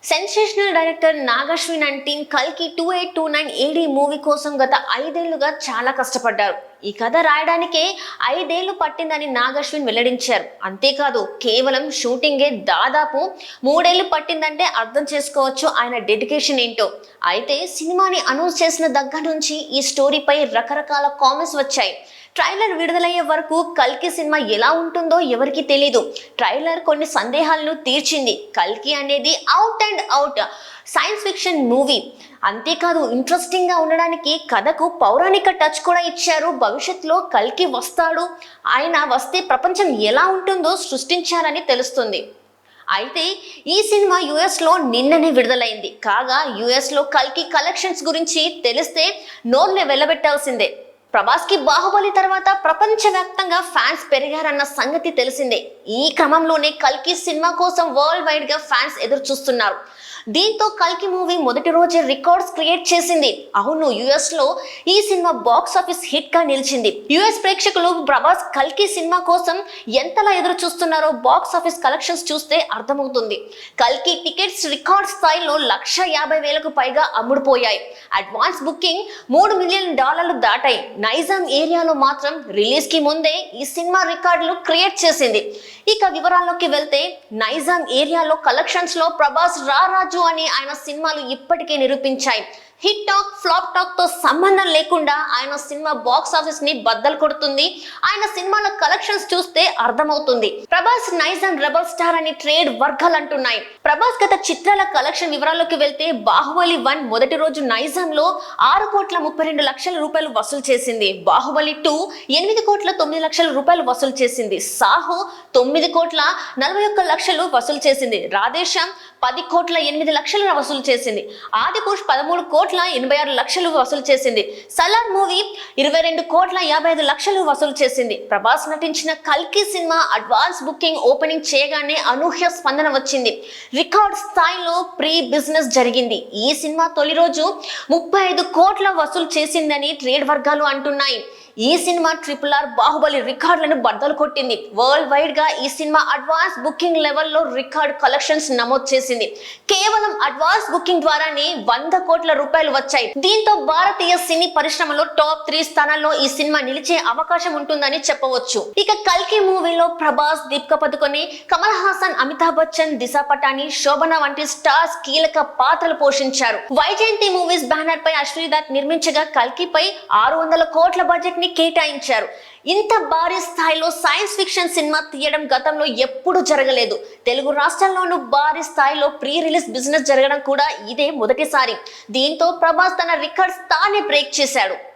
Sensational director Nag Ashwin and team కల్కి 2829 AD movie కోసం గత 5 ఏళ్లుగా చాలా కష్టపడ్డారు. ఈ కథ రాయడానికే 5 ఏళ్లు పట్టిందని నాగశ్విన్ వెల్లడించారు. అంతేకాదు కేవలం షూటింగే దాదాపు 3 ఏళ్లు పట్టిందంటే అర్థం చేసుకోవచ్చు ఆయన డెడికేషన్ ఏంటో. అయితే సినిమాని అనౌన్స్ చేసిన దగ్గర నుంచి ఈ స్టోరీపై రకరకాల కామెంట్స్ వచ్చాయి. ట్రైలర్ విడుదలయ్యే వరకు కల్కి సినిమా ఎలా ఉంటుందో ఎవరికి తెలీదు. ట్రైలర్ కొన్ని సందేహాలను తీర్చింది. కల్కి అనేది out and out science fiction movie. అంతేకాదు ఇంట్రెస్టింగ్ గా ఉండడానికి కథకు పౌరాణిక టచ్ కూడా ఇచ్చారు. భవిష్యత్తులో కల్కి వస్తాడు, ఆయన వస్తే ప్రపంచం ఎలా ఉంటుందో సృష్టించారని తెలుస్తుంది. అయితే ఈ సినిమా యుఎస్ లో నిన్ననే విడుదలైంది. కాగా యుఎస్ లో కల్కి కలెక్షన్స్ గురించి తెలిస్తే నోర్లే వెళ్ళబెట్టాల్సిందే. ప్రభాస్ కి బాహుబలి తర్వాత ప్రపంచవ్యాప్తంగా ఫ్యాన్స్ పెరిగారన్న సంగతి తెలిసిందే. ఈ క్రమంలోనే కల్కి సినిమా కోసం వరల్డ్ వైడ్ గా ఫ్యాన్స్ ఎదురు చూస్తున్నారు. దీంతో కల్కి మూవీ మొదటి రోజే రికార్డ్స్ క్రియేట్ చేసింది. అవును, యుఎస్ లో ఈ సినిమా బాక్స్ ఆఫీస్ హిట్ గా నిలిచింది. యుఎస్ ప్రేక్షకులు ప్రభాస్ కల్కి సినిమా కోసం ఎంతలా ఎదురు చూస్తున్నారో బాక్స్ ఆఫీస్ కలెక్షన్స్ చూస్తే అర్థమవుతుంది. కల్కి టికెట్స్ రికార్డ్ స్థాయిలో $150,000కు పైగా అమ్ముడుపోయాయి. అడ్వాన్స్ బుకింగ్ $3 మిలియన్ దాటాయి. నైజాం ఏరియాలో మాత్రం రిలీజ్ కి ముందే ఈ సినిమా రికార్డులు క్రియేట్ చేసింది. ఇక వివరాల్లోకి వెళ్తే నైజాం ఏరియాలో కలెక్షన్స్ లో ప్రభాస్ రారాజు అని ఆయన సినిమాలు ఇప్పటికే నిరూపించాయి. హిట్ టాక్ ఫ్లాప్ టాక్ తో సంబంధం లేకుండా ఆయన సినిమా బాక్స్ ఆఫీస్ ని బద్దలు కొడుతుంది. ఆయన సినిమాల కలెక్షన్స్ చూస్తే అర్థమవుతుంది. ప్రభాస్ నైజాం రెబల్ స్టార్ అని ట్రేడ్ వర్గాలు అంటున్నాయి. ప్రభాస్ గత చిత్రాల కలెక్షన్ వివరాల్లోకి వెళ్తే బాహుబలి 1 మొదటి రోజు నైజాం లో $6,32,00,000 వసూలు చేసింది. బాహుబలి 2 $8,09,00,000 వసూలు చేసింది. సాహో $9,41,00,000 వసూలు చేసింది. రాధేశ్యామ్ $10,08,00,000 వసూలు చేసింది. ఆదిపురుష్ $13,86,00,000 వసూలు చేసింది. సలార్ మూవీ $22,55,00,000 వసూలు చేసింది. ప్రభాస్ నటించిన కల్కి సినిమా అడ్వాన్స్ బుకింగ్ ఓపెనింగ్ చేయగానే అనూహ్య స్పందన వచ్చింది. రికార్డ్ స్థాయిలో ప్రీ బిజినెస్ జరిగింది. ఈ సినిమా తొలి రోజు 35 కోట్ల వసూలు చేసిందని ట్రేడ్ వర్గాలు అంటున్నాయి. ఈ సినిమా RRR బాహుబలి రికార్డులను బద్దలు కొట్టింది. వరల్డ్ వైడ్ గా ఈ సినిమా అడ్వాన్స్ బుకింగ్ లెవెల్లో రికార్డ్ కలెక్షన్స్ నమోదు చేసింది. కేవలం అడ్వాన్స్ బుకింగ్ ద్వారానే $100 కోట్ల వచ్చాయి. దీంతో భారతీయ సినీ పరిశ్రమలో టాప్ 3 స్థానాల్లో ఈ సినిమా నిలిచే అవకాశం ఉంటుందని చెప్పవచ్చు. ఇక కల్కి మూవీలో ప్రభాస్, దీపికా పదుకొనె, కమల్ హాసన్, అమితాబ్ బచ్చన్, దిశా పటాని, శోభన వంటి స్టార్స్ కీలక పాత్రలు పోషించారు. వైజయంతి మూవీస్ బ్యానర్ పై అశ్విని దత్ నిర్మించగా కల్కిపై $600 కోట్ల బడ్జెట్ ని కేటాయించారు. ఇంత భారీ స్థాయిలో సైన్స్ ఫిక్షన్ సినిమా తీయడం గతంలో ఎప్పుడూ జరగలేదు. తెలుగు రాష్ట్రాల్లోనూ భారీ స్థాయిలో ప్రీ రిలీజ్ బిజినెస్ జరగడం కూడా ఇదే మొదటిసారి. దీంతో ప్రభాస్ తన రికార్డ్స్ తానే బ్రేక్ చేశాడు.